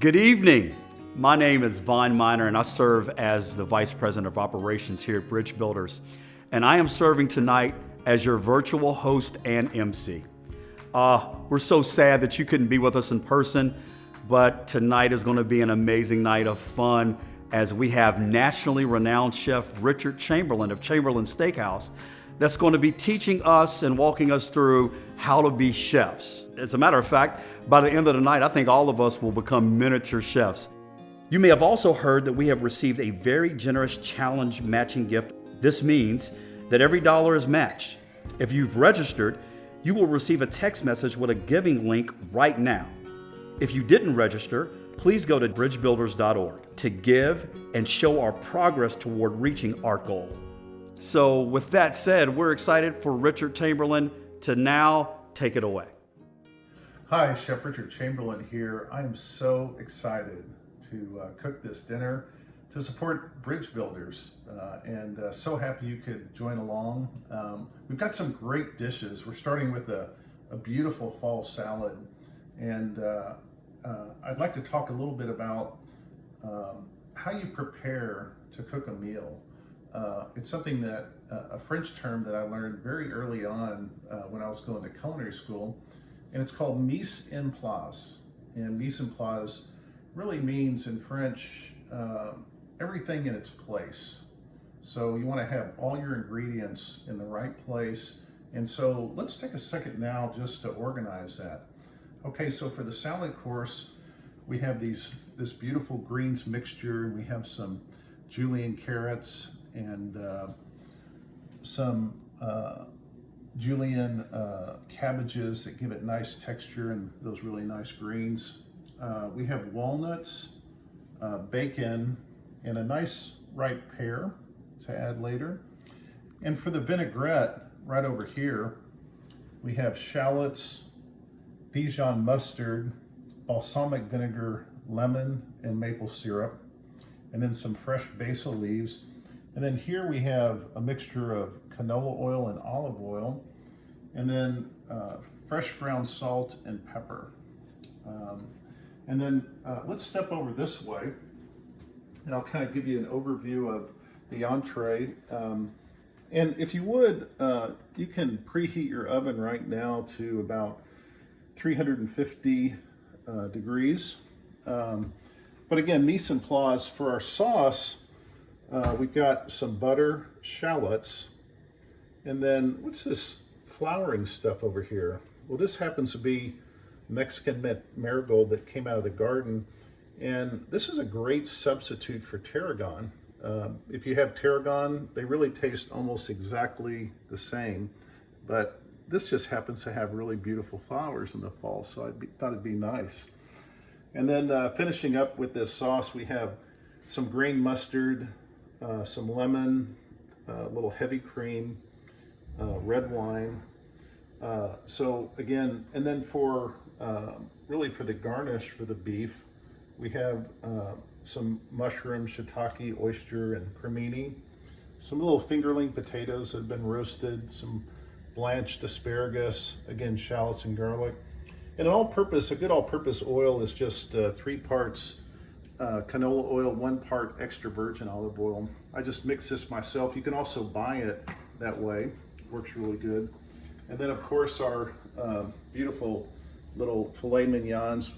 Good evening. My name is Vaughn Miner, and I serve as the Vice President of Operations here at BridgeBuilders. And I am serving tonight as your virtual host and MC. We're so sad that you couldn't be with us in person, but tonight is going to be an amazing night of fun as we have nationally renowned chef Richard Chamberlain of Chamberlain Steakhouse that's going to be teaching us and walking us through how to be chefs. As a matter of fact, by the end of the night, I think all of us will become miniature chefs. You may have also heard that we have received a very generous challenge matching gift. This means that every dollar is matched. If you've registered, you will receive a text message with a giving link right now. If you didn't register, please go to bridgebuilders.org to give and show our progress toward reaching our goal. So with that said, we're excited for Richard Chamberlain to now take it away. Hi, Chef Richard Chamberlain here. I am so excited to cook this dinner to support BridgeBuilders, and so happy you could join along. We've got some great dishes. We're starting with a beautiful fall salad, and I'd like to talk a little bit about how you prepare to cook a meal. It's something that, a French term that I learned very early on when I was going to culinary school, and it's called mise en place. And mise en place really means in French, everything in its place. So you want to have all your ingredients in the right place. And so let's take a second now just to organize that. Okay, so for the salad course, we have this beautiful greens mixture, and we have some julienne carrots and some julienne cabbages that give it nice texture and those really nice greens. We have walnuts, bacon, and a nice ripe pear to add later. And for the vinaigrette, right over here, we have shallots, Dijon mustard, balsamic vinegar, lemon, and maple syrup, and then some fresh basil leaves. And then here we have a mixture of canola oil and olive oil, and then fresh ground salt and pepper. And then let's step over this way, and I'll kind of give you an overview of the entree. And if you would, you can preheat your oven right now to about 350 degrees. But again, mise en place. For our sauce, we've got some butter, shallots, and then what's this flowering stuff over here? Well, this happens to be Mexican marigold that came out of the garden, and this is a great substitute for tarragon. If you have tarragon, they really taste almost exactly the same, but this just happens to have really beautiful flowers in the fall, so I thought it'd be nice. And then finishing up with this sauce, we have some grain mustard, some lemon, a little heavy cream, red wine. So again, and then for really for the garnish for the beef, we have some mushroom, shiitake, oyster, and cremini, some little fingerling potatoes that have been roasted, some blanched asparagus, again, shallots and garlic. And a good all-purpose oil is just 3 parts canola oil, 1 part extra virgin olive oil. I just mix this myself. You can also buy it that way. It works really good. And then of course our beautiful little filet mignons.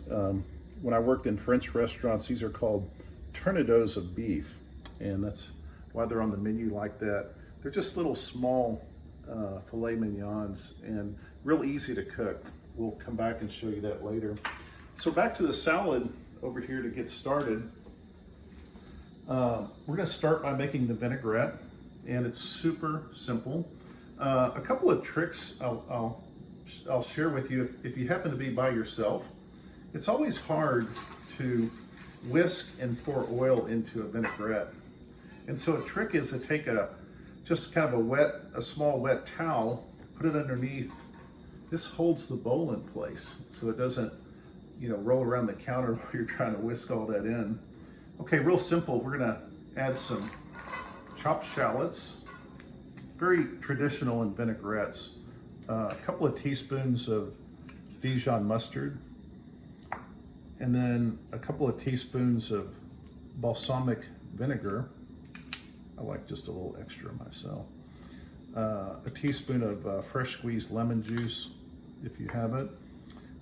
When I worked in French restaurants, these are called tournedos of beef, and that's why they're on the menu like that. They're just little small filet mignons and real easy to cook. We'll come back and show you that later. So back to the salad over here to get started. We're going to start by making the vinaigrette, and it's super simple. A couple of tricks I'll share with you if you happen to be by yourself. It's always hard to whisk and pour oil into a vinaigrette. And so a trick is to take just kind of a small wet towel, put it underneath. This holds the bowl in place so it doesn't, roll around the counter while you're trying to whisk all that in. Okay, real simple. We're gonna add some chopped shallots, very traditional in vinaigrettes. A couple of teaspoons of Dijon mustard, and then a couple of teaspoons of balsamic vinegar. I like just a little extra myself. A teaspoon of fresh squeezed lemon juice, if you have it.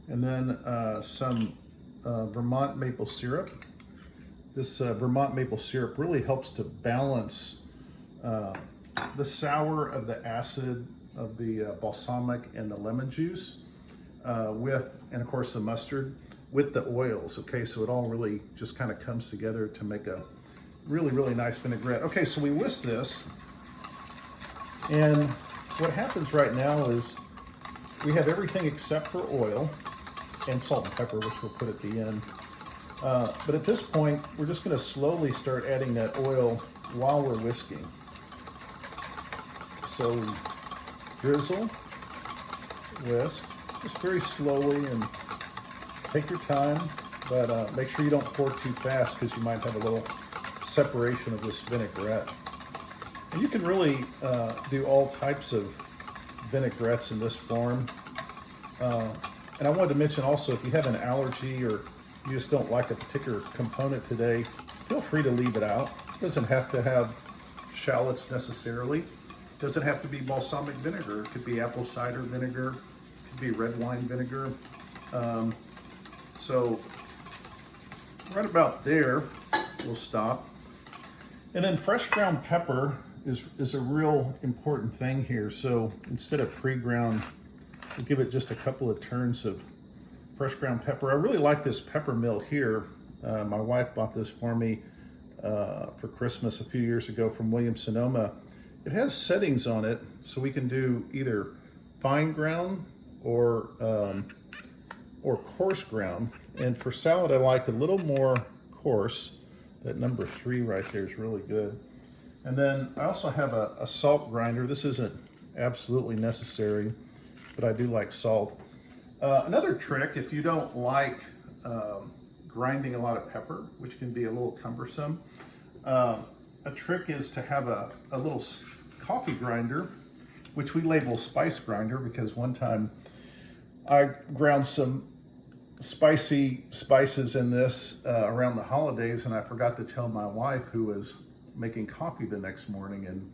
And then some Vermont maple syrup. This Vermont maple syrup really helps to balance the sour of the acid of the balsamic and the lemon juice with, and of course the mustard, with the oils. Okay, so it all really just kind of comes together to make a really, really nice vinaigrette. Okay, so we whisk this, and what happens right now is we have everything except for oil and salt and pepper, which we'll put at the end. But at this point, we're just going to slowly start adding that oil while we're whisking. So drizzle, whisk, just very slowly, and take your time, but make sure you don't pour too fast because you might have a little separation of this vinaigrette. And you can really do all types of vinaigrettes in this form. And I wanted to mention also, if you have an allergy or you just don't like a particular component today, feel free to leave it out. It doesn't have to have shallots necessarily. It doesn't have to be balsamic vinegar. It could be apple cider vinegar. It could be red wine vinegar. So right about there, we'll stop. And then fresh ground pepper is a real important thing here. So instead of pre-ground, we'll give it just a couple of turns of fresh ground pepper. I really like this pepper mill here. My wife bought this for me for Christmas a few years ago from Williams-Sonoma. It has settings on it, so we can do either fine ground or coarse ground. And for salad, I like a little more coarse. That number 3 right there is really good. And then I also have a salt grinder. This isn't absolutely necessary, but I do like salt. Another trick, if you don't like grinding a lot of pepper, which can be a little cumbersome, a trick is to have a little coffee grinder, which we label spice grinder, because one time I ground some spicy spices in this around the holidays, and I forgot to tell my wife, who was making coffee the next morning, and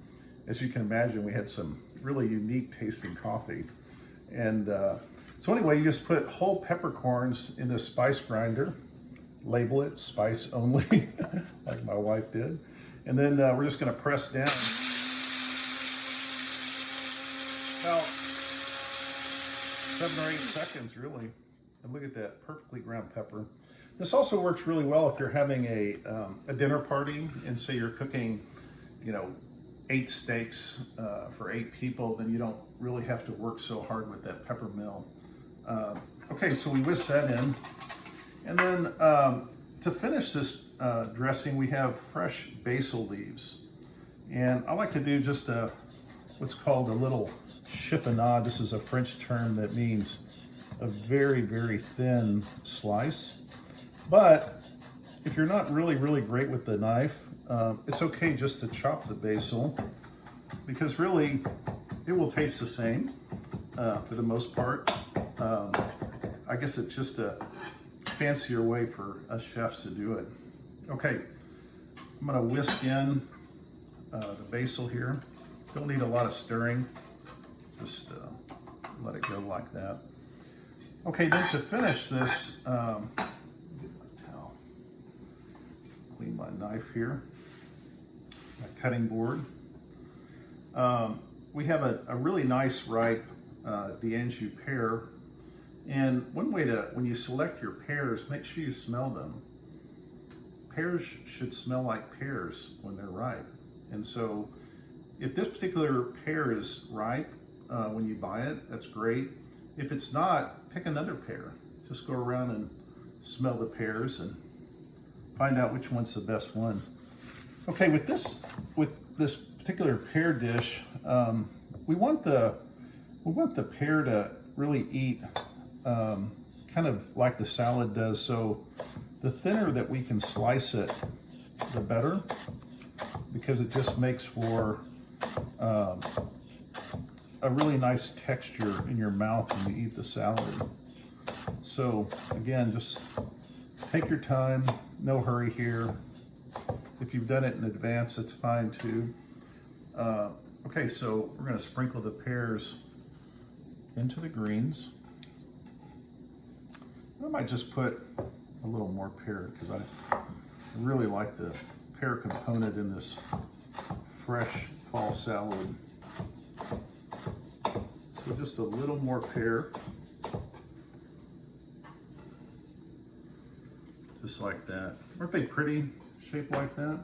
as you can imagine, we had some really unique tasting coffee. And so anyway, you just put whole peppercorns in this spice grinder, label it spice only, like my wife did, and then we're just going to press down about 7 or 8 seconds, really. And look at that, perfectly ground pepper. This also works really well if you're having a dinner party, and say you're cooking, 8 steaks for 8 people, then you don't really have to work so hard with that pepper mill. Okay, so we whisk that in. And then to finish this dressing, we have fresh basil leaves. And I like to do just what's called a little chiffonade. This is a French term that means a very, very thin slice. But if you're not really, really great with the knife, it's okay just to chop the basil, because really it will taste the same for the most part. I guess it's just a fancier way for us chefs to do it. Okay, I'm gonna whisk in the basil here. Don't need a lot of stirring, just let it go like that. Okay, then to finish this, get my towel, clean my knife here, my cutting board. We have a really nice ripe D'Anjou pear. And one way to, when you select your pears, make sure you smell them. Pears should smell like pears when they're ripe. And so if this particular pear is ripe when you buy it, that's great. If it's not, pick another pear. Just go around and smell the pears and find out which one's the best one. Okay, with this particular pear dish, we want the pear to really eat kind of like the salad does. So the thinner that we can slice it, the better, because it just makes for a really nice texture in your mouth when you eat the salad. So again, just Take your time, no hurry here. If you've done it in advance, that's fine too. Okay, so we're going to sprinkle the pears into the greens. I might just put a little more pear because I really like the pear component in this fresh fall salad. So just a little more pear. Just like that. Aren't they pretty, shaped like that?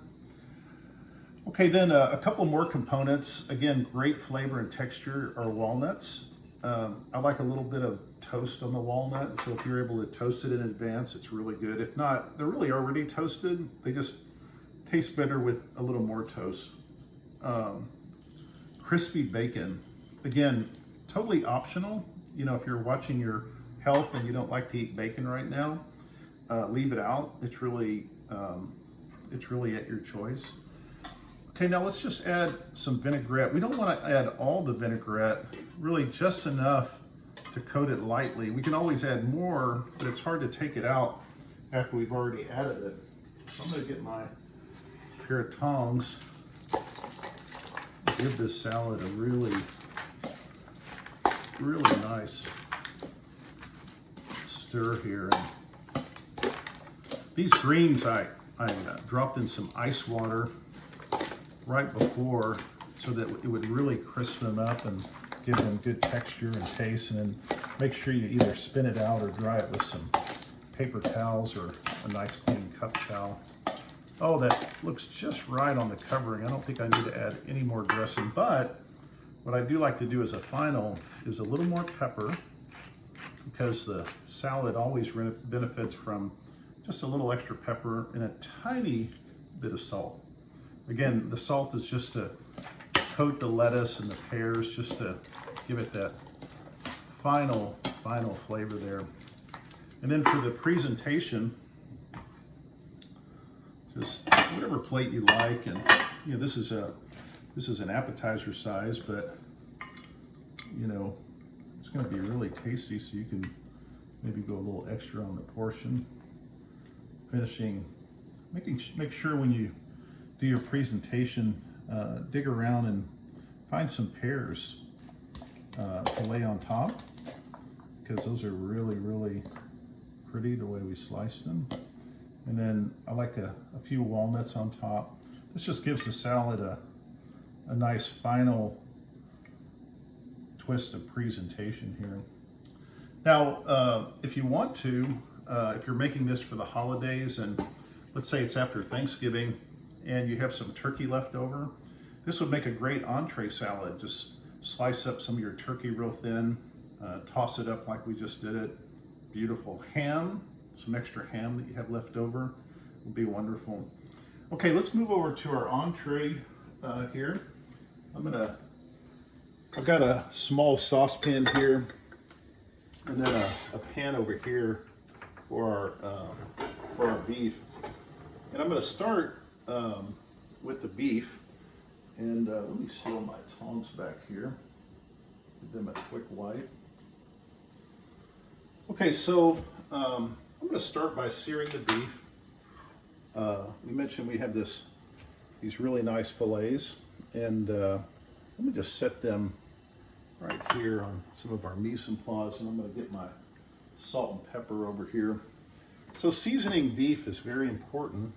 Okay, then a couple more components. Again, great flavor and texture are walnuts. I like a little bit of toast on the walnut, so if you're able to toast it in advance, it's really good. If not, they're really already toasted. They just taste better with a little more toast. Crispy bacon. Again, totally optional. You know, if you're watching your health and you don't like to eat bacon right now, leave it out. It's really at your choice. Okay, now let's just add some vinaigrette. We don't want to add all the vinaigrette, really just enough to coat it lightly. We can always add more, but it's hard to take it out after we've already added it. So I'm going to get my pair of tongs, give this salad a really nice stir here. And these greens I dropped in some ice water right before so that it would really crisp them up and give them good texture and taste. And then make sure you either spin it out or dry it with some paper towels or a nice clean cup towel. Oh, that looks just right on the covering. I don't think I need to add any more dressing, but what I do like to do as a final is a little more pepper, because the salad always benefits from just a little extra pepper and a tiny bit of salt. Again, the salt is just to coat the lettuce and the pears, just to give it that final flavor there. And then for the presentation, just whatever plate you like. And you know, this is an appetizer size, but you know, it's going to be really tasty, so you can maybe go a little extra on the portion. Finishing, make sure when you do your presentation, dig around and find some pears to lay on top, because those are really pretty the way we sliced them. And then I like a few walnuts on top. This just gives the salad a nice final twist of presentation here. Now, if you want to, if you're making this for the holidays, and let's say it's after Thanksgiving and you have some turkey left over, this would make a great entree salad. Just slice up some of your turkey real thin, toss it up like we just did it. Beautiful ham, some extra ham that you have left over would be wonderful. Okay, let's move over to our entree here. I've got a small saucepan here, and then a pan over here for our beef. And I'm going to start with the beef. And let me seal my tongs back here. Give them a quick wipe. Okay, so I'm going to start by searing the beef. We mentioned we have these really nice fillets, and let me just set them right here on some of our mise en place, and I'm going to get my salt and pepper over here. So seasoning beef is very important.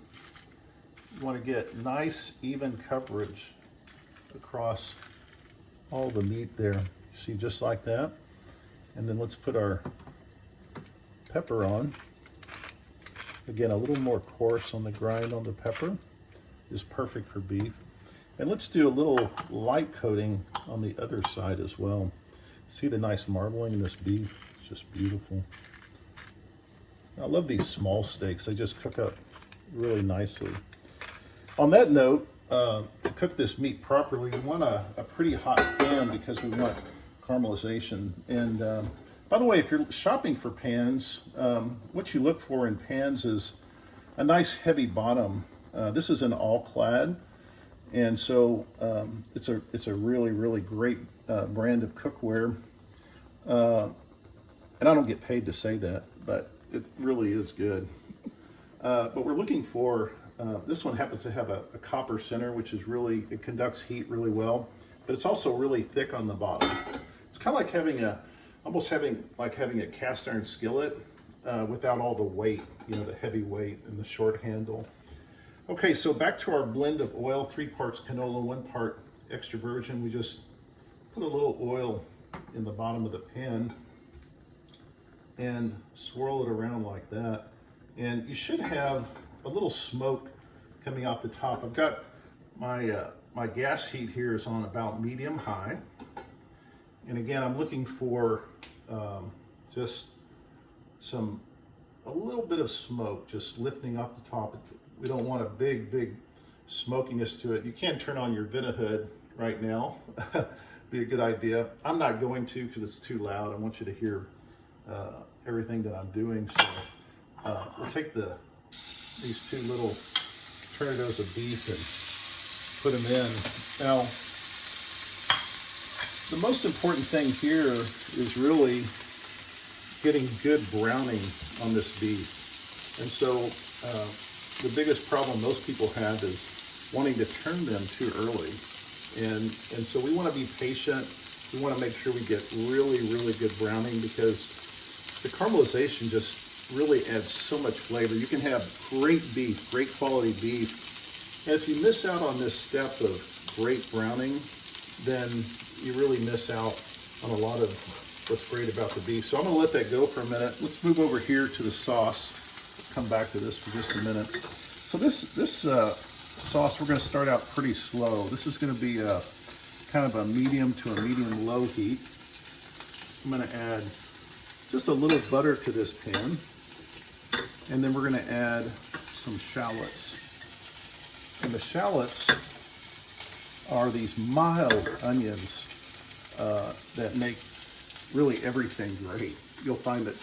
You want to get nice, even coverage across all the meat there. See, just like that. And then let's put our pepper on. Again, a little more coarse on the grind on the pepper is perfect for beef. And let's do a little light coating on the other side as well. See the nice marbling in this beef? It's just beautiful. I love these small steaks. They just cook up really nicely. On that note, to cook this meat properly, we want a pretty hot pan, because we want caramelization. And by the way, if you're shopping for pans, what you look for in pans is a nice heavy bottom. This is an all-clad, and so it's a really great brand of cookware. And I don't get paid to say that, but it really is good. But we're looking for, this one happens to have a copper center, which is really, it conducts heat really well, but it's also really thick on the bottom. It's kind of like having almost like having a cast iron skillet without all the weight, the heavy weight and the short handle. Okay, so back to our blend of oil, 3 parts canola, 1 part extra virgin. We just put a little oil in the bottom of the pan and swirl it around like that. And you should have a little smoke coming off the top. I've got my gas heat here is on about medium high. And again, I'm looking for just a little bit of smoke just lifting off the top. We don't want a big smokiness to it. You can turn on your Vent-A-Hood right now. Be a good idea. I'm not going to because it's too loud. I want you to hear everything that I'm doing. So we'll take these 2 little tornadoes of beef and put them in. Now, the most important thing here is really getting good browning on this beef. And so the biggest problem most people have is wanting to turn them too early. And so we want to be patient. We want to make sure we get really good browning, because the caramelization just really adds so much flavor. You can have great beef, great quality beef. And if you miss out on this step of great browning, then you really miss out on a lot of what's great about the beef. So I'm gonna let that go for a minute. Let's move over here to the sauce. Come back to this for just a minute. So this sauce, we're gonna start out pretty slow. This is gonna be kind of a medium to a medium low heat. I'm gonna add just a little butter to this pan. And then we're gonna add some shallots. And the shallots are these mild onions that make really everything great. You'll find that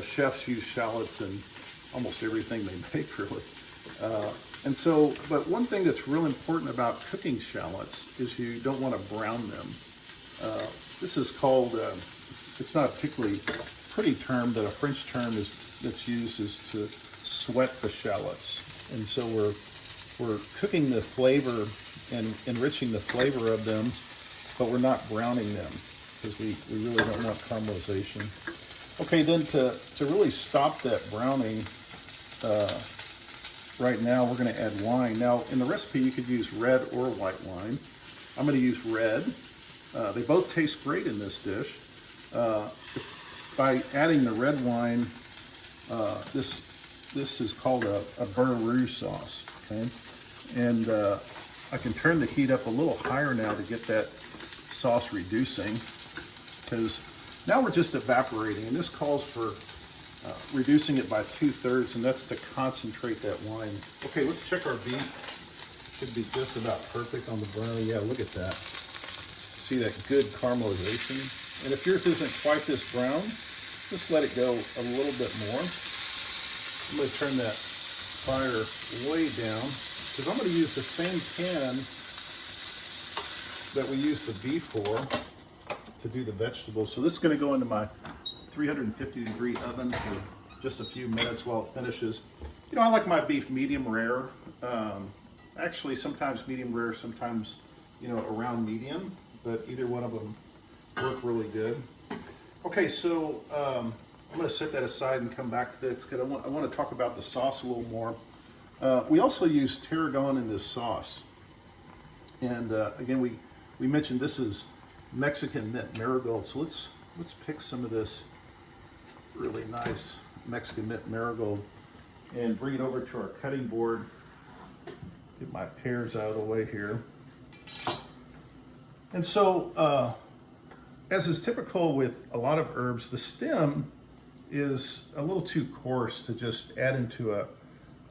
chefs use shallots in almost everything they make, really. And so, but one thing that's real important about cooking shallots is you don't want to brown them. This is called, it's not a particularly pretty term, but a French term that's used is to sweat the shallots. And so we're cooking the flavor and enriching the flavor of them, but we're not browning them because we really don't want caramelization. Okay, then to really stop that browning, right now we're going to add wine. Now in the recipe you could use red or white wine. I'm going to use red. They both taste great in this dish. By adding the red wine, this is called a beurre rouge sauce. Okay, and I can turn the heat up a little higher now to get that sauce reducing, because now we're just evaporating, and this calls for reducing it by 2/3, and that's to concentrate that wine. Okay, let's check our beef. Should be just about perfect on the brownie. Yeah, look at that. See that good caramelization? And if yours isn't quite this brown, just let it go a little bit more. I'm going to turn that fire way down, because I'm going to use the same pan that we use the beef for to do the vegetables. So this is going to go into my 350-degree oven for just a few minutes while it finishes. I like my beef medium rare. Actually, sometimes medium rare, sometimes, around medium, but either one of them work really good. Okay, so I'm going to set that aside and come back to this because I want to talk about the sauce a little more. We also use tarragon in this sauce. And again, we mentioned this is Mexican mint marigold. So let's pick some of this really nice Mexican mint marigold and bring it over to our cutting board. Get my pears out of the way here. And so, as is typical with a lot of herbs, the stem is a little too coarse to just add into a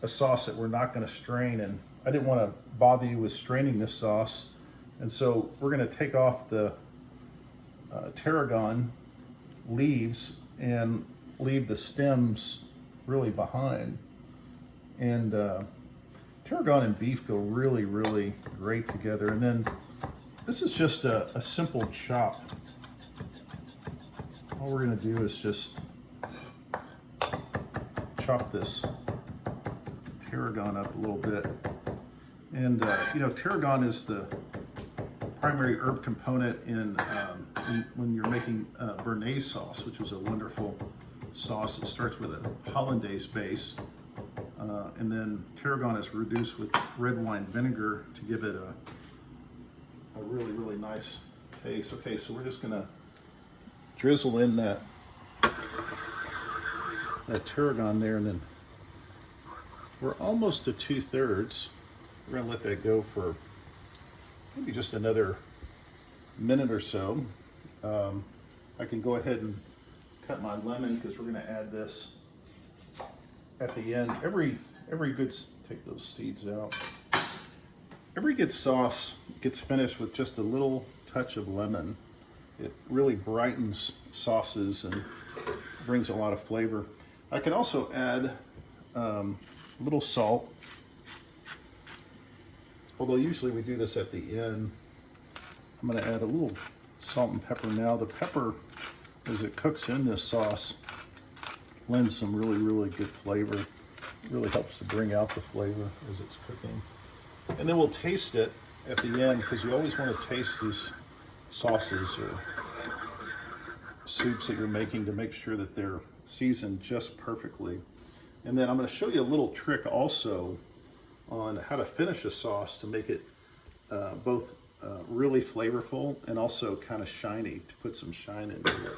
sauce that we're not going to strain. And I didn't want to bother you with straining this sauce. And so we're going to take off the tarragon leaves and leave the stems really behind. And tarragon and beef go really great together. And then this is just a simple chop. All we're going to do is just chop this tarragon up a little bit. And you know, tarragon is the primary herb component in when you're making Béarnaise sauce, which is a wonderful sauce. It starts with a hollandaise base, and then tarragon is reduced with red wine vinegar to give it a really, really nice taste. Okay, so we're just gonna drizzle in that tarragon there, and then we're almost to 2/3. We're gonna let that go for maybe just another minute or so. I can go ahead and cut my lemon because we're gonna add this at the end. Every good, take those seeds out. Every good sauce gets finished with just a little touch of lemon. It really brightens sauces and brings a lot of flavor. I can also add a little salt, although usually we do this at the end. I'm going to add a little salt and pepper now. The pepper, as it cooks in this sauce, lends some really, really good flavor. It really helps to bring out the flavor as it's cooking. And then we'll taste it at the end, because you always want to taste these sauces or soups that you're making to make sure that they're seasoned just perfectly. And then I'm going to show you a little trick also on how to finish a sauce to make it both really flavorful and also kind of shiny, to put some shine into it.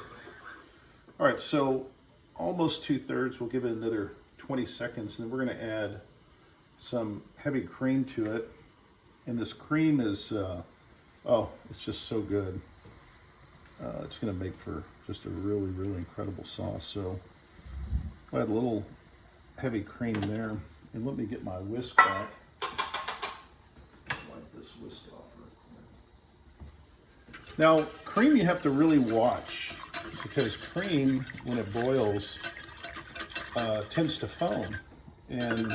All right, so almost 2/3. We'll give it another 20 seconds, and then we're going to add some heavy cream to it. And this cream is, oh, it's just so good. It's going to make for just a really, really incredible sauce. So I'll add a little heavy cream there. And let me get my whisk back. Wipe this whisk off real quick. Now, cream you have to really watch, because cream, when it boils, tends to foam. And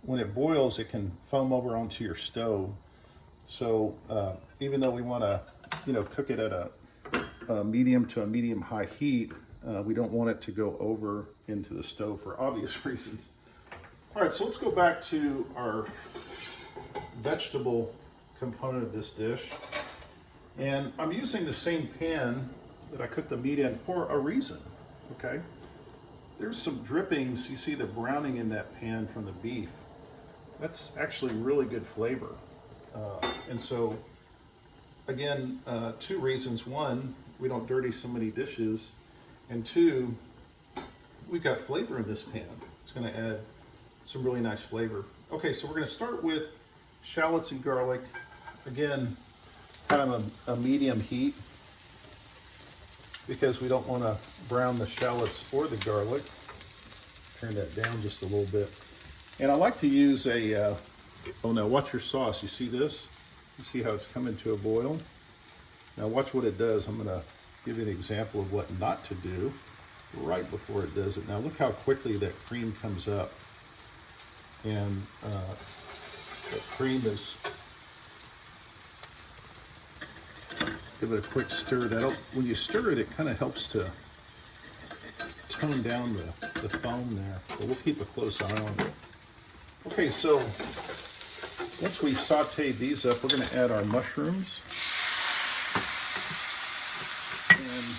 when it boils, it can foam over onto your stove. So even though we want to, cook it at a medium to a medium-high heat, we don't want it to go over into the stove for obvious reasons. All right, so let's go back to our vegetable component of this dish. And I'm using the same pan that I cooked the meat in for a reason, okay? There's some drippings, you see the browning in that pan from the beef. That's actually really good flavor. And so, again, 2 reasons. 1, we don't dirty so many dishes. And 2, we've got flavor in this pan. It's gonna add some really nice flavor. Okay, so we're gonna start with shallots and garlic. Again, kind of a medium heat, because we don't wanna brown the shallots or the garlic. Turn that down just a little bit. And I like to use a, oh now watch your sauce, you see this? You see how it's coming to a boil? Now watch what it does. I'm gonna give you an example of what not to do right before it does it. Now look how quickly that cream comes up. And that cream is, give it a quick stir. When you stir it, it kind of helps to tone down the foam there. But we'll keep a close eye on it. Okay, so once we sauteed these up, we're going to add our mushrooms. And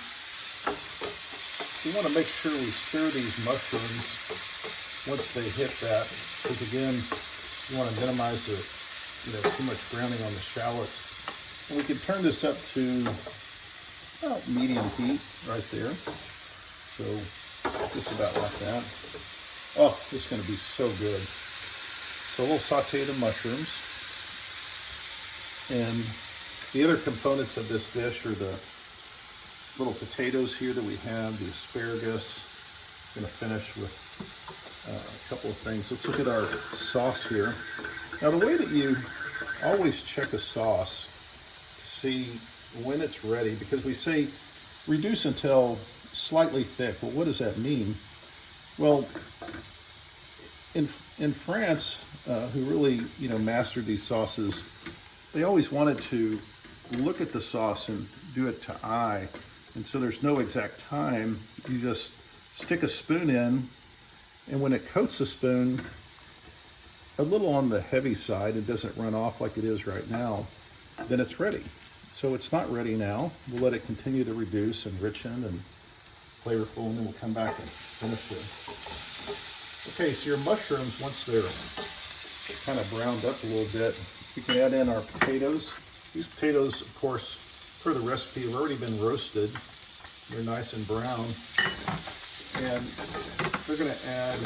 we want to make sure we stir these mushrooms once they hit that, because again, you want to minimize the, too much browning on the shallots. And we can turn this up to about medium heat right there. So just about like that. Oh, it's going to be so good. So we'll saute the mushrooms. And the other components of this dish are the little potatoes here that we have, the asparagus. I'm going to finish with a couple of things. Let's look at our sauce here. Now the way that you always check a sauce to see when it's ready, because we say reduce until slightly thick. Well, what does that mean? Well, in France, who really mastered these sauces, they always wanted to look at the sauce and do it to eye. And so there's no exact time. You just stick a spoon in, and when it coats the spoon, a little on the heavy side, it doesn't run off like it is right now, then it's ready. So it's not ready now. We'll let it continue to reduce and richen and flavorful, and then we'll come back and finish it. Okay, so your mushrooms, once they're kind of browned up a little bit, we can add in our potatoes. These potatoes, of course, per the recipe, have already been roasted. They're nice and brown. And we're going to add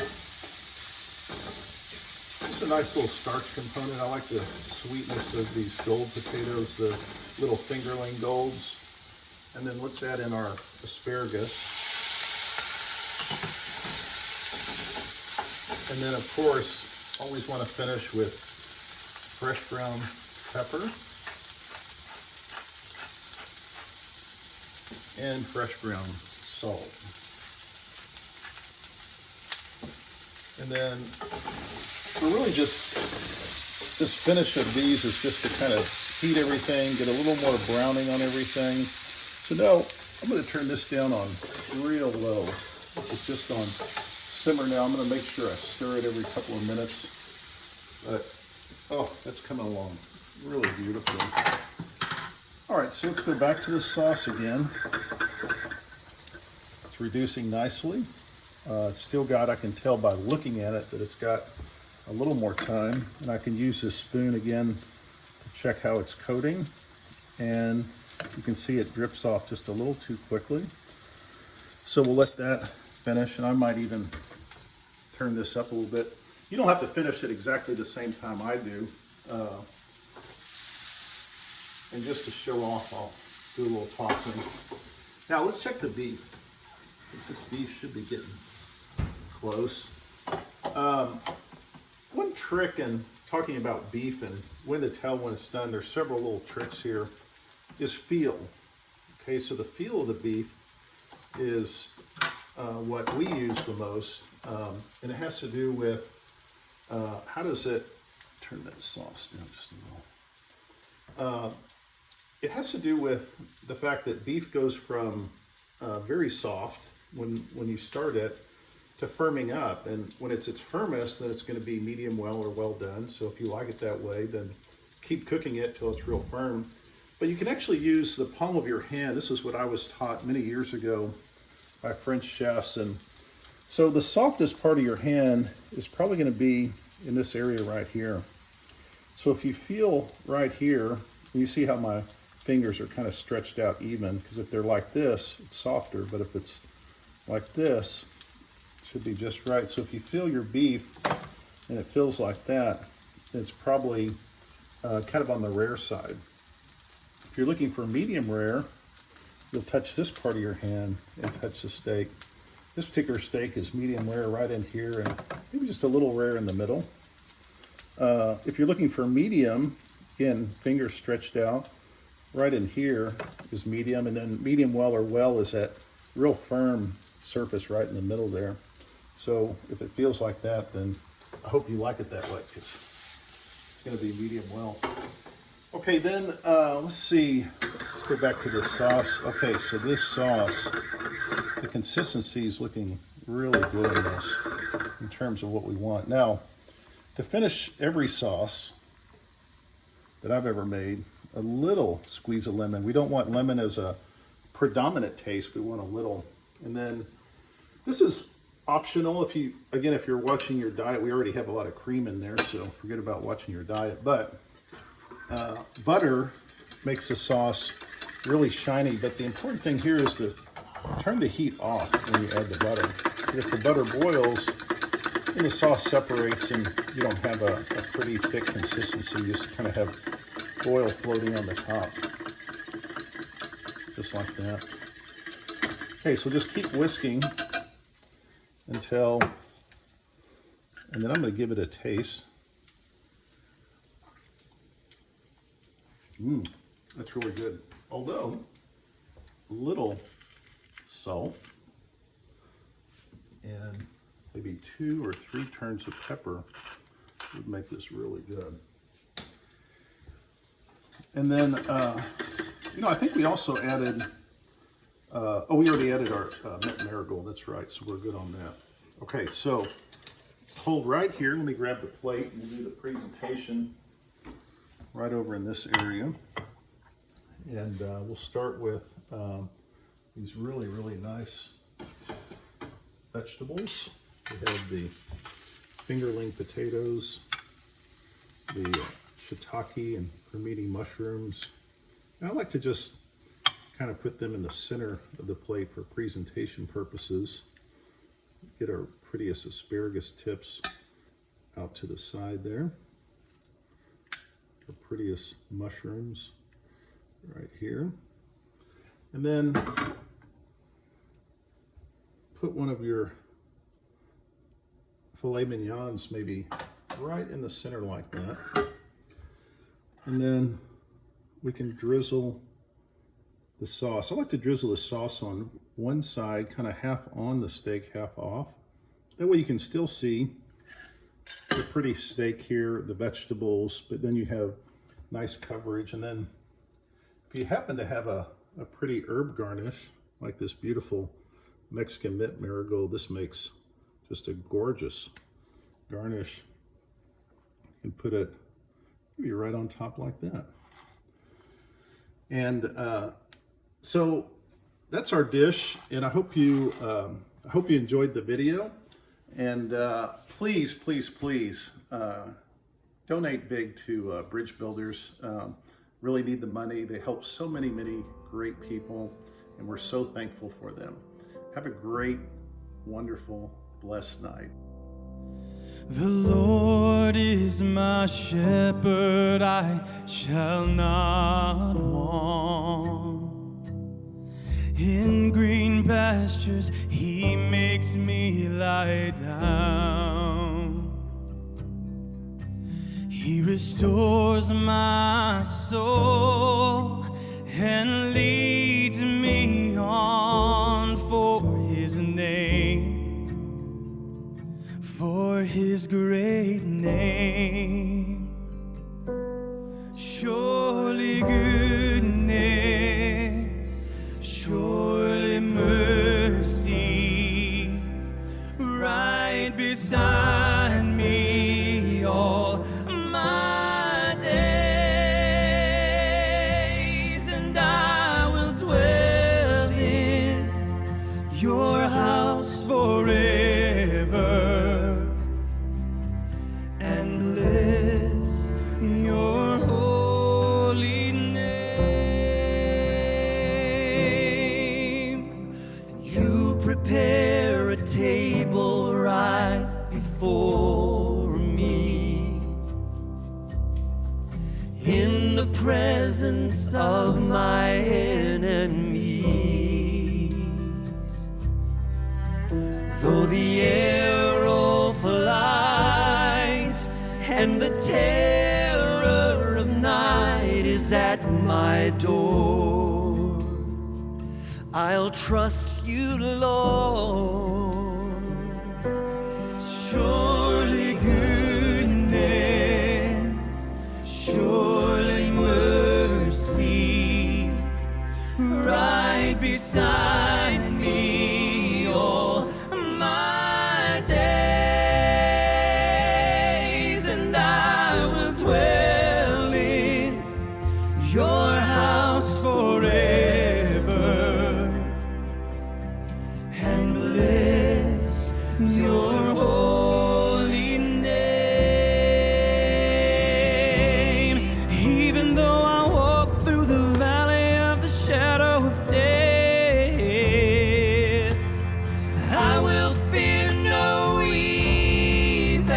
just a nice little starch component. I like the sweetness of these gold potatoes, the little fingerling golds. And then let's add in our asparagus. And then, of course, always want to finish with fresh ground pepper and fresh ground salt. And then we're really just, this finish of these is just to kind of heat everything, get a little more browning on everything. So now I'm going to turn this down on real low. This is just on simmer now. I'm going to make sure I stir it every couple of minutes. But, oh, that's coming along really beautifully. All right, so let's go back to the sauce again. It's reducing nicely. It's still got, I can tell by looking at it that it's got a little more time, and I can use this spoon again to check how it's coating, and you can see it drips off just a little too quickly. So we'll let that finish, and I might even turn this up a little bit. You don't have to finish it exactly the same time I do. And just to show off, I'll do a little tossing. Now let's check the beef. This beef should be getting close. One trick in talking about beef and when to tell when it's done, there's several little tricks here, is feel. Okay, so the feel of the beef is what we use the most, and it has to do with how does it, turn that sauce down just a little. It has to do with the fact that beef goes from very soft when you start it to firming up, and when it's its firmest, then it's going to be medium well or well done. So if you like it that way, then keep cooking it till it's real firm. But you can actually use the palm of your hand. This is what I was taught many years ago by French chefs, and so the softest part of your hand is probably going to be in this area right here. So if you feel right here, you see how my fingers are kind of stretched out even, because if they're like this, it's softer, but if it's like this, it should be just right. So if you feel your beef and it feels like that, it's probably kind of on the rare side. If you're looking for medium rare, you'll touch this part of your hand and touch the steak. This particular steak is medium rare right in here, and maybe just a little rare in the middle. If you're looking for medium, again, fingers stretched out, right in here is medium, and then medium well or well is that real firm surface right in the middle there. So if it feels like that, then I hope you like it that way, because it's going to be medium well. Okay, then let's see, let's go back to the sauce. Okay, so this sauce, the consistency is looking really good in this in terms of what we want. Now, to finish every sauce that I've ever made, a little squeeze of lemon. We don't want lemon as a predominant taste, we want a little. And then this is optional. If you're watching your diet, we already have a lot of cream in there, so forget about watching your diet. But butter makes the sauce really shiny, but the important thing here is to turn the heat off when you add the butter. If the butter boils, then the sauce separates and you don't have a pretty thick consistency. You just kind of have oil floating on the top, just like that. Okay, so just keep whisking until, and then I'm going to give it a taste. That's really good. Although, a little salt and maybe 2 or 3 turns of pepper would make this really good. And then, I think we also added, we already added our mint marigold, that's right, so we're good on that. Okay, so Hold right here. Let me grab the plate and we'll do the presentation right over in this area. And we'll start with these really, really nice vegetables. We have the fingerling potatoes, the shiitake and cremini mushrooms. And I like to just kind of put them in the center of the plate for presentation purposes. Get our prettiest asparagus tips out to the side there. Our prettiest mushrooms right here. And then put one of your filet mignons maybe right in the center like that. And then we can drizzle the sauce. I like to drizzle the sauce on one side, kind of half on the steak, half off. That way you can still see the pretty steak here, the vegetables, but then you have nice coverage. And then if you happen to have a pretty herb garnish, like this beautiful Mexican mint marigold, this makes just a gorgeous garnish. You can put it maybe right on top like that. And so that's our dish, and I hope you enjoyed the video. And please, please, please donate big to BridgeBuilders. Really need the money. They help so many, many great people, and we're so thankful for them. Have a great, wonderful, blessed night. The Lord is my shepherd, I shall not want. In green pastures he makes me lie down. He restores my soul and leads me on for his name, for his great name. Surely goodness, surely mercy, right beside me all my days, and I will dwell in your house forever, and bless your holy name. You prepare a table right before me in the presence of my enemies. Though the arrow flies and the terror of night is at my door, I'll trust you, Lord. Surely goodness, surely mercy, right beside me all my days, and I will dwell in your house forever, and bless your holy name. Even though I walk through the valley of the shadow of death, I will fear no evil.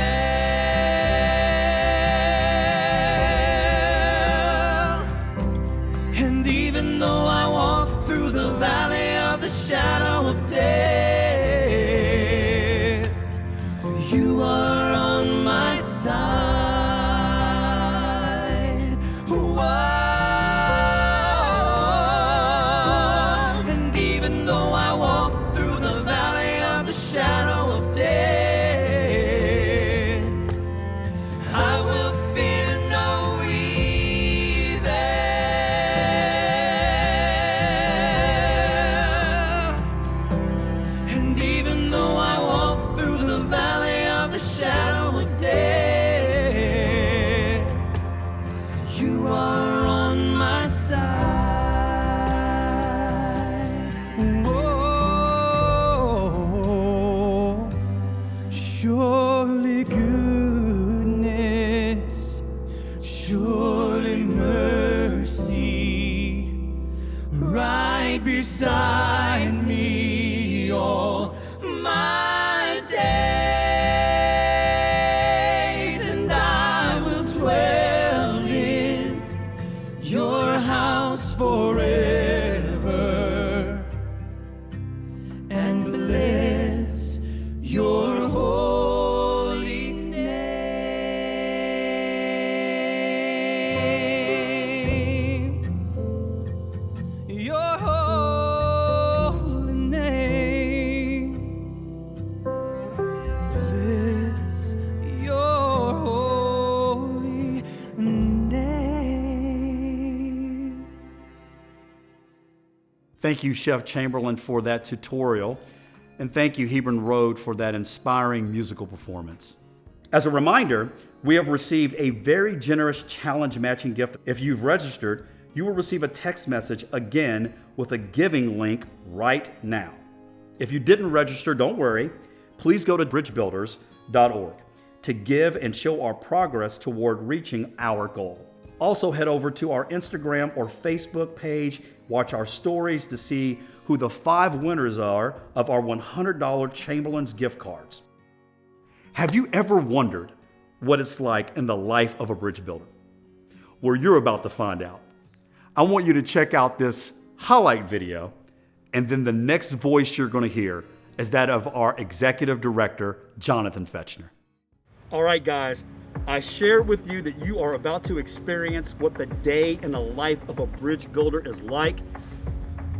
And even though I right beside me all my days, and I will dwell in your house forever and bless your holy name. Your holy name. Bless your holy name. Thank you, Chef Chamberlain, for that tutorial. And thank you, Hebron Road, for that inspiring musical performance. As a reminder, we have received a very generous challenge matching gift. If you've registered, you will receive a text message again with a giving link right now. If you didn't register, don't worry. Please go to BridgeBuilders.org to give and show our progress toward reaching our goal. Also head over to our Instagram or Facebook page, watch our stories to see who the 5 winners are of our $100 Chamberlain's gift cards. Have you ever wondered what it's like in the life of a bridge builder? Well, you're about to find out. I want you to check out this highlight video, and then the next voice you're going to hear is that of our executive director, Jonathan Fetchner. All right, guys, I shared with you that you are about to experience what the day in the life of a bridge builder is like.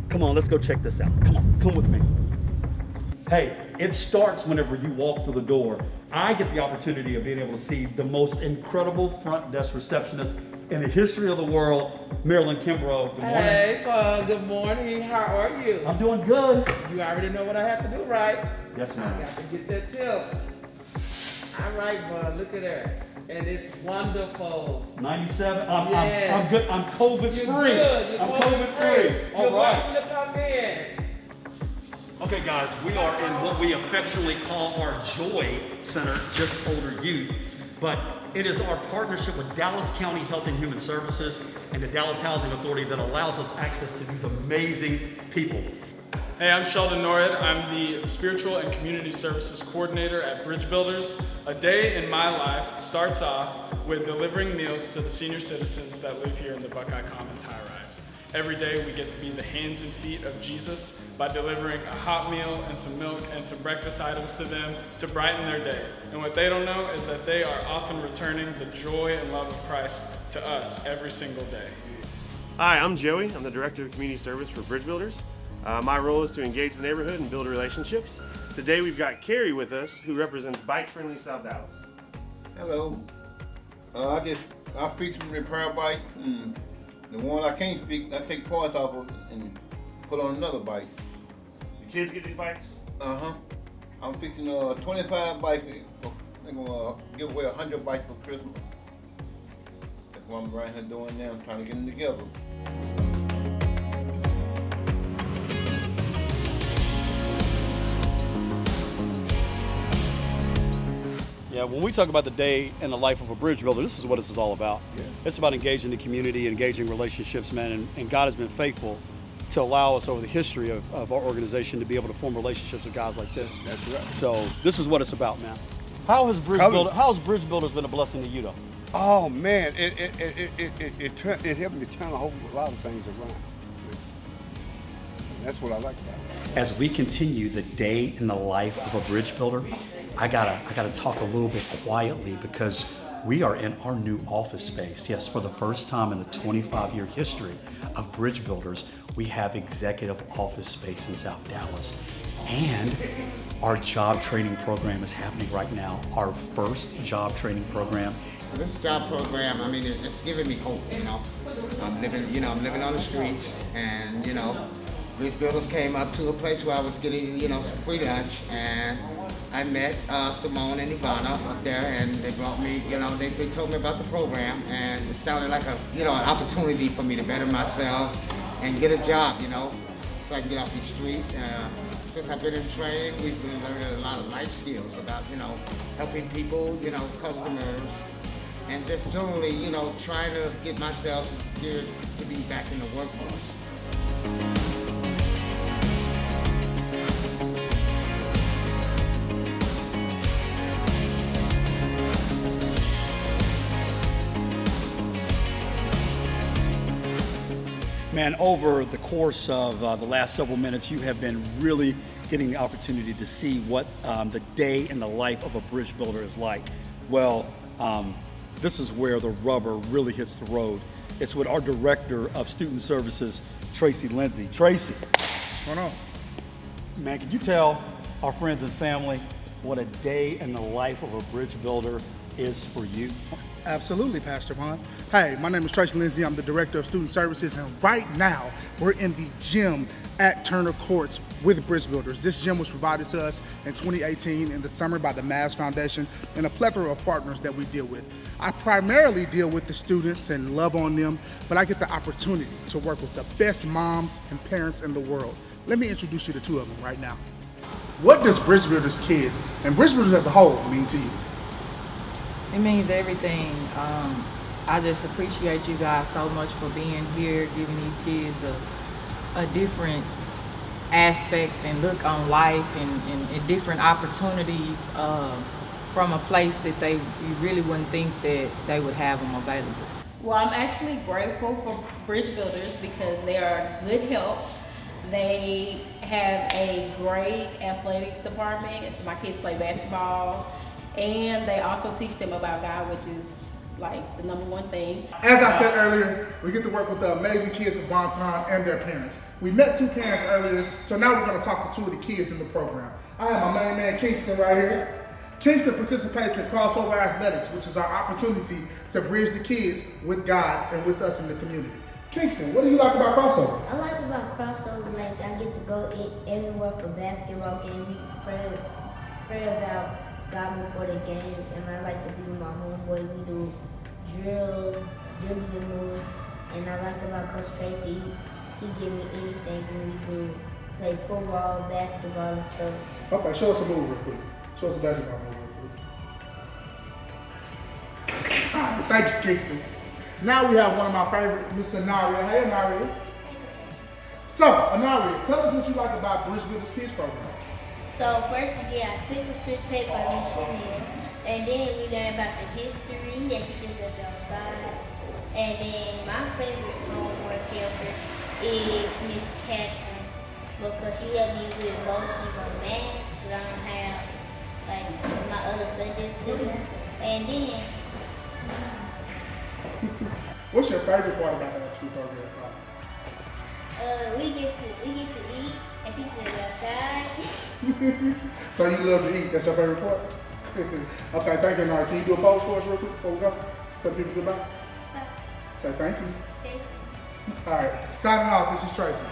Come on, let's go check this out. Come on, come with me. Hey, it starts whenever you walk through the door. I get the opportunity of being able to see the most incredible front desk receptionist in the history of the world, Marilyn Kimbrough. Good morning. Hey, Paul. Good morning. How are you? I'm doing good. You already know what I have to do, right? Yes, I ma'am. got to get that tip. All right, bud. Look at that. And it's wonderful. 97. Yes. I'm good. I'm COVID You're free. good. You're I'm COVID free. All You're right. welcome to come in. Okay, guys, we are in what we affectionately call our Joy Center, just older youth. But it is our partnership with Dallas County Health and Human Services and the Dallas Housing Authority that allows us access to these amazing people. Hey, I'm Sheldon Norrid. I'm the Spiritual and Community Services Coordinator at BridgeBuilders. A day in my life starts off with delivering meals to the senior citizens that live here in the Buckeye Commons high-rise. Every day we get to be the hands and feet of Jesus by delivering a hot meal and some milk and some breakfast items to them to brighten their day. And what they don't know is that they are often returning the joy and love of Christ to us every single day. Hi, I'm Joey. I'm the Director of Community Service for BridgeBuilders. My role is to engage the neighborhood and build relationships. Today we've got Carrie with us, who represents Bike Friendly South Dallas. Hello. I fix and repair bikes, and the one I can't fix, I take parts off of and put on another bike. The kids get these bikes? I'm fixing 25 bikes. They're gonna give away 100 bikes for Christmas. That's what I'm right here doing now. I'm trying to get them together. Yeah, when we talk about the day in the life of a bridge builder, this is what this is all about. Yeah. It's about engaging the community, engaging relationships, man, and God has been faithful to allow us over the history of our organization to be able to form relationships with guys like this. That's right. So this is what it's about, man. How's Bridge Builders been a blessing to you, though? Oh man, it helped me turn a whole lot of things around. And that's what I like about it. As we continue the day in the life of a bridge builder, I gotta talk a little bit quietly because we are in our new office space. Yes, for the first time in the 25-year history of Bridge Builders, we have executive office space in South Dallas. And our job training program is happening right now, our first job training program. This job program, I mean, it's giving me hope, you know. I'm living on the streets, and, you know, Bridge Builders came up to a place where I was getting, you know, some free lunch, and I met Simone and Ivana up there, and they brought me, you know, they told me about the program, and it sounded like an opportunity for me to better myself and get a job, you know, so I can get off these streets. Since I've been in training, we've been learning a lot of life skills about, you know, helping people, you know, customers, and just generally, you know, trying to get myself geared to be back in the workforce. Man, over the course of the last several minutes, you have been really getting the opportunity to see what the day in the life of a bridge builder is like. Well, this is where the rubber really hits the road. It's with our Director of Student Services, Tracy Lindsay. Tracy. What's going on? Man, can you tell our friends and family what a day in the life of a bridge builder is for you? Absolutely, Pastor Vaughn. Hey, my name is Tracy Lindsay. I'm the Director of Student Services, and right now we're in the gym at Turner Courts with BridgeBuilders. This gym was provided to us in 2018 in the summer by the Mavs Foundation and a plethora of partners that we deal with. I primarily deal with the students and love on them, but I get the opportunity to work with the best moms and parents in the world. Let me introduce you to two of them right now. What does BridgeBuilders kids and BridgeBuilders as a whole mean to you? It means everything. I just appreciate you guys so much for being here, giving these kids a different aspect and look on life and different opportunities from a place that you really wouldn't think that they would have them available. Well, I'm actually grateful for BridgeBuilders because they are good help. They have a great athletics department. My kids play basketball. And they also teach them about God, which is like the #1 thing. As I said earlier, we get to work with the amazing kids of Bonton and their parents. We met two parents earlier, so now we're going to talk to two of the kids in the program. I have my main man, Kingston, right here. Kingston participates in crossover athletics, which is our opportunity to bridge the kids with God and with us in the community. Kingston, what do you like about crossover? I like about crossover, like I get to go everywhere for basketball games, pray about God before the game, and I like to be with my homeboy. We do dribbling moves, and I like about Coach Tracy. He give me anything, and we do play football, basketball, and stuff. Okay, show us a move real quick. Show us a basketball move real quick. All right, thank you, Kingston. Now we have one of my favorite, Miss Anaria. Hey, Anaria. So, Anaria, tell us what you like about BridgeBuilders Kids Program. So first we get our temperature tape by Miss Chanel, and then we learn about the history that teaches us about God. And then my favorite homework helper is Miss Catherine because she helped me with mostly my math because I don't have like my other subjects to do. And then what's your favorite part about that school program? we get to eat and teach us about God. So you love to eat, that's your favorite part? Okay, thank you, Nara. Can you do a pose for us real quick before we go? Tell people goodbye. Say thank you. Thank you. All right, signing off, this is Tracy.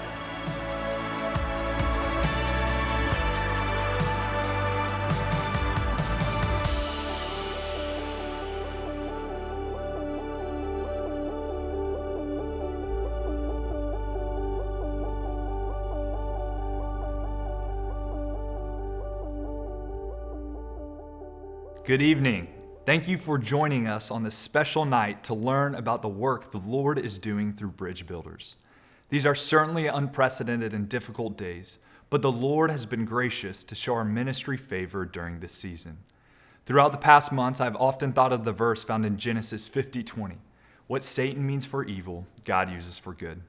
Good evening. Thank you for joining us on this special night to learn about the work the Lord is doing through BridgeBuilders. These are certainly unprecedented and difficult days, but the Lord has been gracious to show our ministry favor during this season. Throughout the past months, I've often thought of the verse found in Genesis 50:20. What Satan means for evil, God uses for good.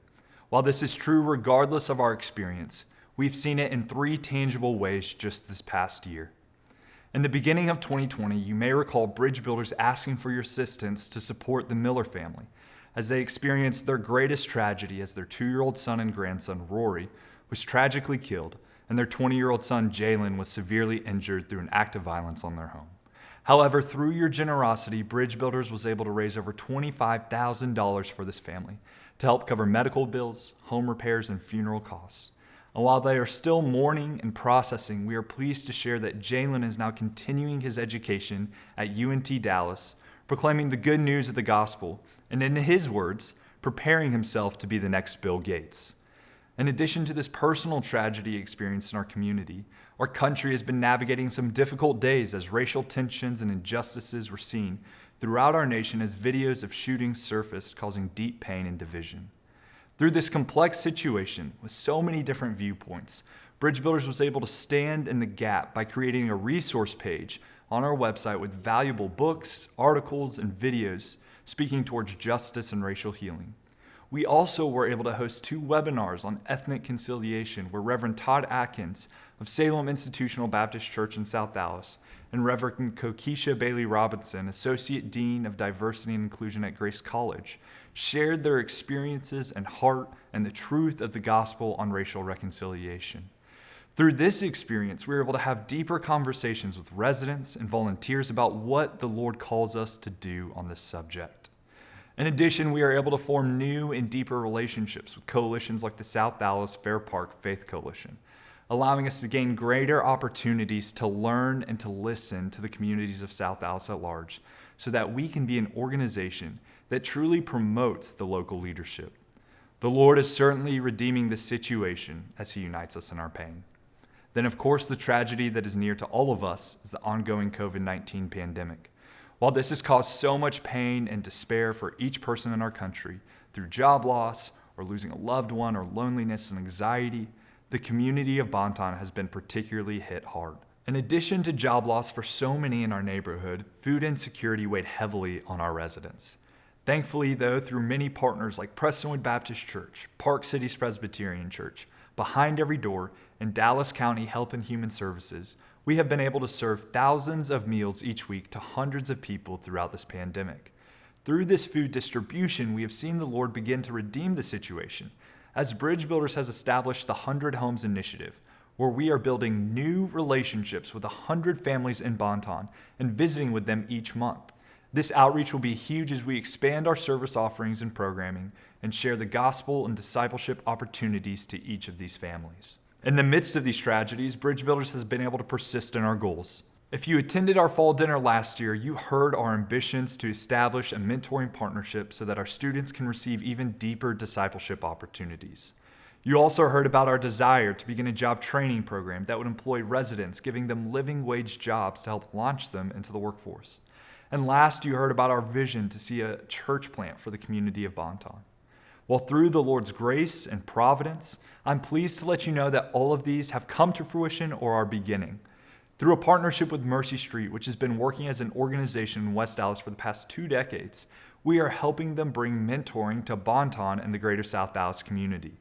While this is true regardless of our experience, we've seen it in 3 tangible ways just this past year. In the beginning of 2020, you may recall BridgeBuilders asking for your assistance to support the Miller family as they experienced their greatest tragedy as their 2-year-old son and grandson, Rory, was tragically killed, and their 20-year-old son, Jalen, was severely injured through an act of violence on their home. However, through your generosity, BridgeBuilders was able to raise over $25,000 for this family to help cover medical bills, home repairs, and funeral costs. And while they are still mourning and processing, we are pleased to share that Jalen is now continuing his education at UNT Dallas, proclaiming the good news of the gospel, and in his words, preparing himself to be the next Bill Gates. In addition to this personal tragedy experienced in our community, our country has been navigating some difficult days as racial tensions and injustices were seen throughout our nation as videos of shootings surfaced, causing deep pain and division. Through this complex situation with so many different viewpoints, BridgeBuilders was able to stand in the gap by creating a resource page on our website with valuable books, articles, and videos speaking towards justice and racial healing. we also were able to host 2 webinars on ethnic conciliation where Reverend Todd Atkins of Salem Institutional Baptist Church in South Dallas and Reverend Kokisha Bailey Robinson, Associate Dean of Diversity and Inclusion at Grace College, shared their experiences and heart and the truth of the gospel on racial reconciliation. Through this experience, we were able to have deeper conversations with residents and volunteers about what the Lord calls us to do on this subject. In addition, we are able to form new and deeper relationships with coalitions like the South Dallas Fair Park Faith Coalition, allowing us to gain greater opportunities to learn and to listen to the communities of South Dallas at large so that we can be an organization that truly promotes the local leadership. The Lord is certainly redeeming this situation as He unites us in our pain. Then, of course, the tragedy that is near to all of us is the ongoing COVID-19 pandemic. While this has caused so much pain and despair for each person in our country through job loss or losing a loved one or loneliness and anxiety, the community of Bonton has been particularly hit hard. In addition to job loss for so many in our neighborhood, food insecurity weighed heavily on our residents. Thankfully, though, through many partners like Prestonwood Baptist Church, Park Cities Presbyterian Church, Behind Every Door, and Dallas County Health and Human Services, we have been able to serve thousands of meals each week to hundreds of people throughout this pandemic. Through this food distribution, we have seen the Lord begin to redeem the situation, as BridgeBuilders has established the 100 Homes Initiative, where we are building new relationships with 100 families in Bonton and visiting with them each month. This outreach will be huge as we expand our service offerings and programming and share the gospel and discipleship opportunities to each of these families. In the midst of these tragedies, BridgeBuilders has been able to persist in our goals. If you attended our fall dinner last year, you heard our ambitions to establish a mentoring partnership so that our students can receive even deeper discipleship opportunities. You also heard about our desire to begin a job training program that would employ residents, giving them living wage jobs to help launch them into the workforce. And last, you heard about our vision to see a church plant for the community of Bonton. Well, through the Lord's grace and providence, I'm pleased to let you know that all of these have come to fruition or are beginning. Through a partnership with Mercy Street, which has been working as an organization in West Dallas for the past 2 decades, we are helping them bring mentoring to Bonton and the greater South Dallas community.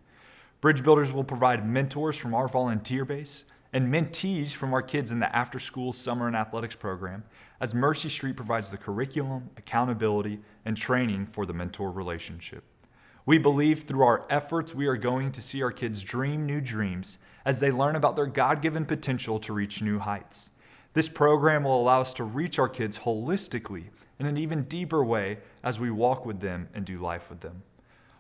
BridgeBuilders will provide mentors from our volunteer base and mentees from our kids in the after-school summer and athletics program, as Mercy Street provides the curriculum, accountability, and training for the mentor relationship. We believe through our efforts we are going to see our kids dream new dreams as they learn about their God-given potential to reach new heights. This program will allow us to reach our kids holistically in an even deeper way as we walk with them and do life with them.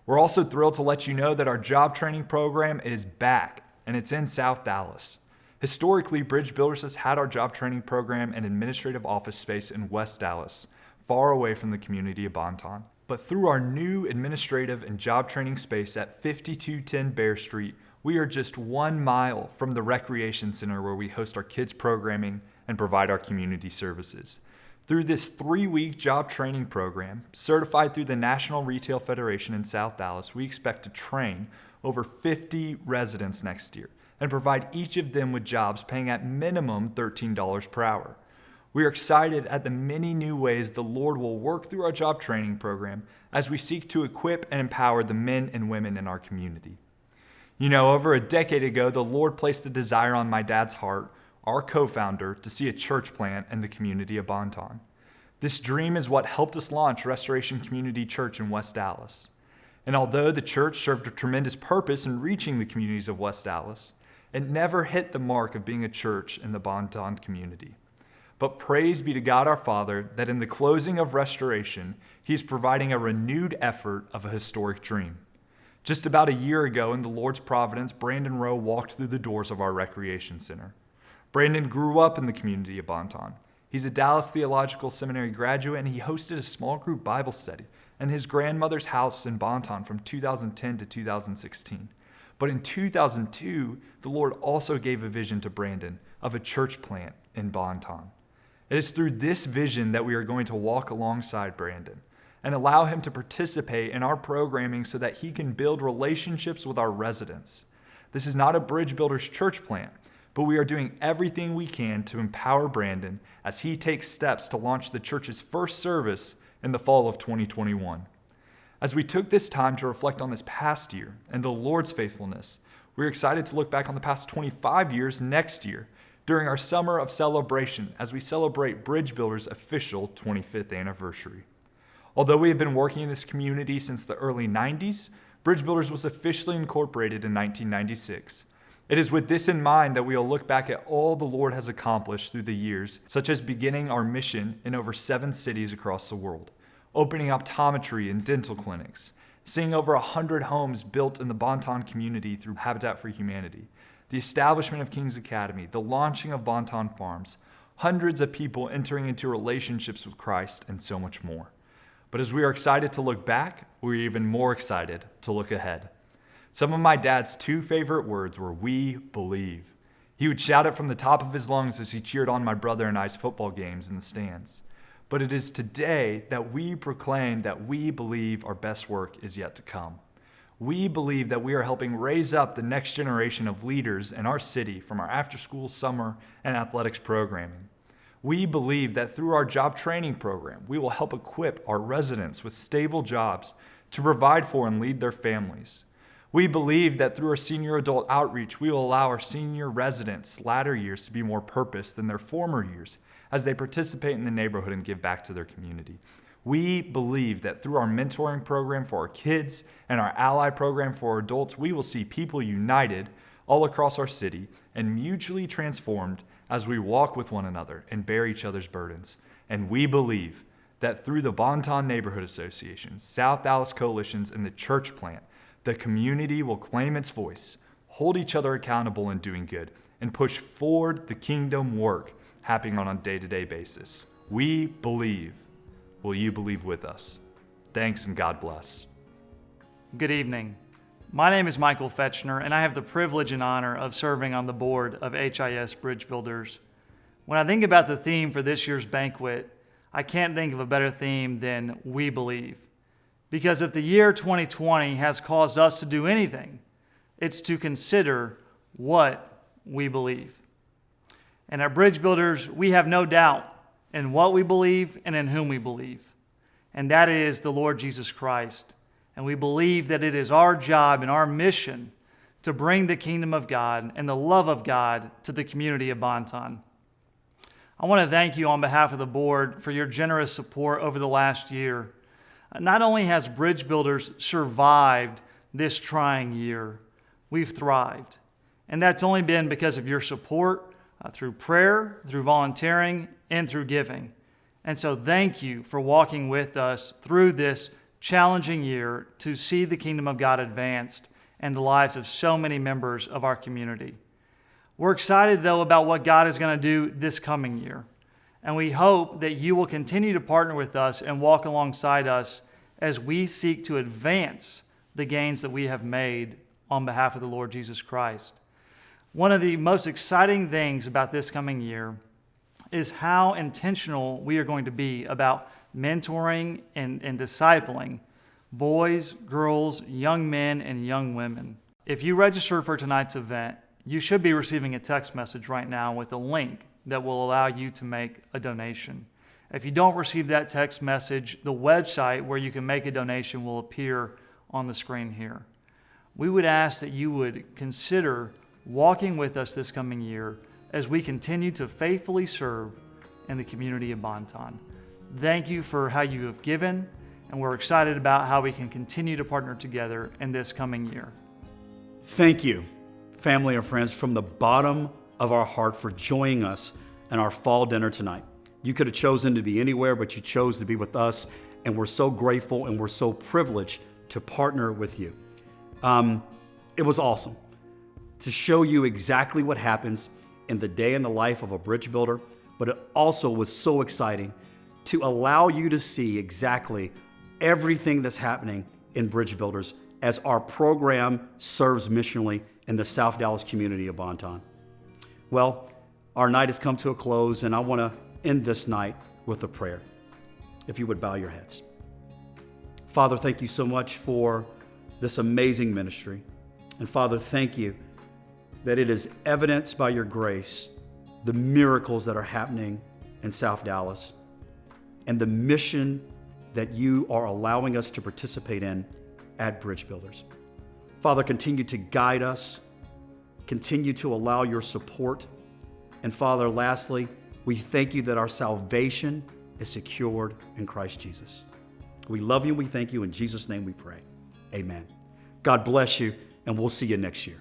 We're also thrilled to let you know that our job training program is back, and it's in South Dallas. Historically, BridgeBuilders has had our job training program and administrative office space in West Dallas, far away from the community of Bonton. But through our new administrative and job training space at 5210 Bear Street, we are just 1 mile from the recreation center where we host our kids' programming and provide our community services. Through this 3-week job training program, certified through the National Retail Federation in South Dallas, we expect to train over 50 residents next year and provide each of them with jobs paying at minimum $13 per hour. We are excited at the many new ways the Lord will work through our job training program as we seek to equip and empower the men and women in our community. You know, over a decade ago, the Lord placed the desire on my dad's heart, our co-founder, to see a church plant in the community of Bonton. This dream is what helped us launch Restoration Community Church in West Dallas. And although the church served a tremendous purpose in reaching the communities of West Dallas, it never hit the mark of being a church in the Bonton community. But praise be to God our Father that in the closing of Restoration, He's providing a renewed effort of a historic dream. Just about a year ago, in the Lord's providence, Brandon Rowe walked through the doors of our recreation center. Brandon grew up in the community of Bonton. He's a Dallas Theological Seminary graduate, and he hosted a small group Bible study in his grandmother's house in Bonton from 2010 to 2016. But in 2002, the Lord also gave a vision to Brandon of a church plant in Bonton. It is through this vision that we are going to walk alongside Brandon and allow him to participate in our programming so that he can build relationships with our residents. This is not a BridgeBuilders church plant, but we are doing everything we can to empower Brandon as he takes steps to launch the church's first service in the fall of 2021. As we took this time to reflect on this past year and the Lord's faithfulness, we're excited to look back on the past 25 years next year during our summer of celebration as we celebrate BridgeBuilders' official 25th anniversary. Although we have been working in this community since the early 90s, BridgeBuilders was officially incorporated in 1996. It is with this in mind that we will look back at all the Lord has accomplished through the years, such as beginning our mission in over 7 cities across the world, opening optometry and dental clinics, seeing over 100 homes built in the Bonton community through Habitat for Humanity, the establishment of King's Academy, the launching of Bonton Farms, hundreds of people entering into relationships with Christ, and so much more. But as we are excited to look back, we're even more excited to look ahead. Some of my dad's 2 favorite words were, "We believe." He would shout it from the top of his lungs as he cheered on my brother and I's football games in the stands. But it is today that we proclaim that we believe our best work is yet to come. We believe that we are helping raise up the next generation of leaders in our city from our after-school, summer, and athletics programming. We believe that through our job training program, we will help equip our residents with stable jobs to provide for and lead their families. We believe that through our senior adult outreach, we will allow our senior residents' latter years to be more purposed than their former years as they participate in the neighborhood and give back to their community. We believe that through our mentoring program for our kids and our ally program for our adults, we will see people united all across our city and mutually transformed as we walk with one another and bear each other's burdens. And we believe that through the Bonton Neighborhood Association, South Dallas Coalitions, and the church plant, the community will claim its voice, hold each other accountable in doing good, and push forward the kingdom work happening on a day-to-day basis. We believe. Will you believe with us? Thanks and God bless. Good evening. My name is Michael Fetchner, and I have the privilege and honor of serving on the board of HIS BridgeBuilders. When I think about the theme for this year's banquet, I can't think of a better theme than We Believe. Because if the year 2020 has caused us to do anything, it's to consider what we believe. And at BridgeBuilders, we have no doubt in what we believe and in whom we believe. And that is the Lord Jesus Christ. And we believe that it is our job and our mission to bring the kingdom of God and the love of God to the community of Bonton. I want to thank you on behalf of the board for your generous support over the last year. Not only has BridgeBuilders survived this trying year, we've thrived. And that's only been because of your support through prayer, through volunteering, and through giving. And so thank you for walking with us through this challenging year to see the kingdom of God advanced and the lives of so many members of our community. We're excited, though, about what God is going to do this coming year. And we hope that you will continue to partner with us and walk alongside us as we seek to advance the gains that we have made on behalf of the Lord Jesus Christ. One of the most exciting things about this coming year is how intentional we are going to be about mentoring and discipling boys, girls, young men, and young women. If you registered for tonight's event, you should be receiving a text message right now with a link that will allow you to make a donation. If you don't receive that text message, the website where you can make a donation will appear on the screen here. We would ask that you would consider walking with us this coming year as we continue to faithfully serve in the community of Bonton. Thank you for how you have given, and we're excited about how we can continue to partner together in this coming year. Thank you, family and friends, from the bottom of our heart for joining us in our fall dinner tonight. You could have chosen to be anywhere, but you chose to be with us, and we're so grateful and we're so privileged to partner with you. It was awesome to show you exactly what happens in the day in the life of a bridge builder, but it also was so exciting to allow you to see exactly everything that's happening in BridgeBuilders as our program serves missionally in the South Dallas community of Bonton. Well, our night has come to a close, and I want to end this night with a prayer. If you would bow your heads. Father, thank you so much for this amazing ministry. And Father, thank you that it is evidenced by your grace, the miracles that are happening in South Dallas and the mission that you are allowing us to participate in at BridgeBuilders. Father, continue to guide us, continue to allow your support. And Father, lastly, we thank you that our salvation is secured in Christ Jesus. We love you and we thank you. In Jesus' name we pray. Amen. God bless you, and we'll see you next year.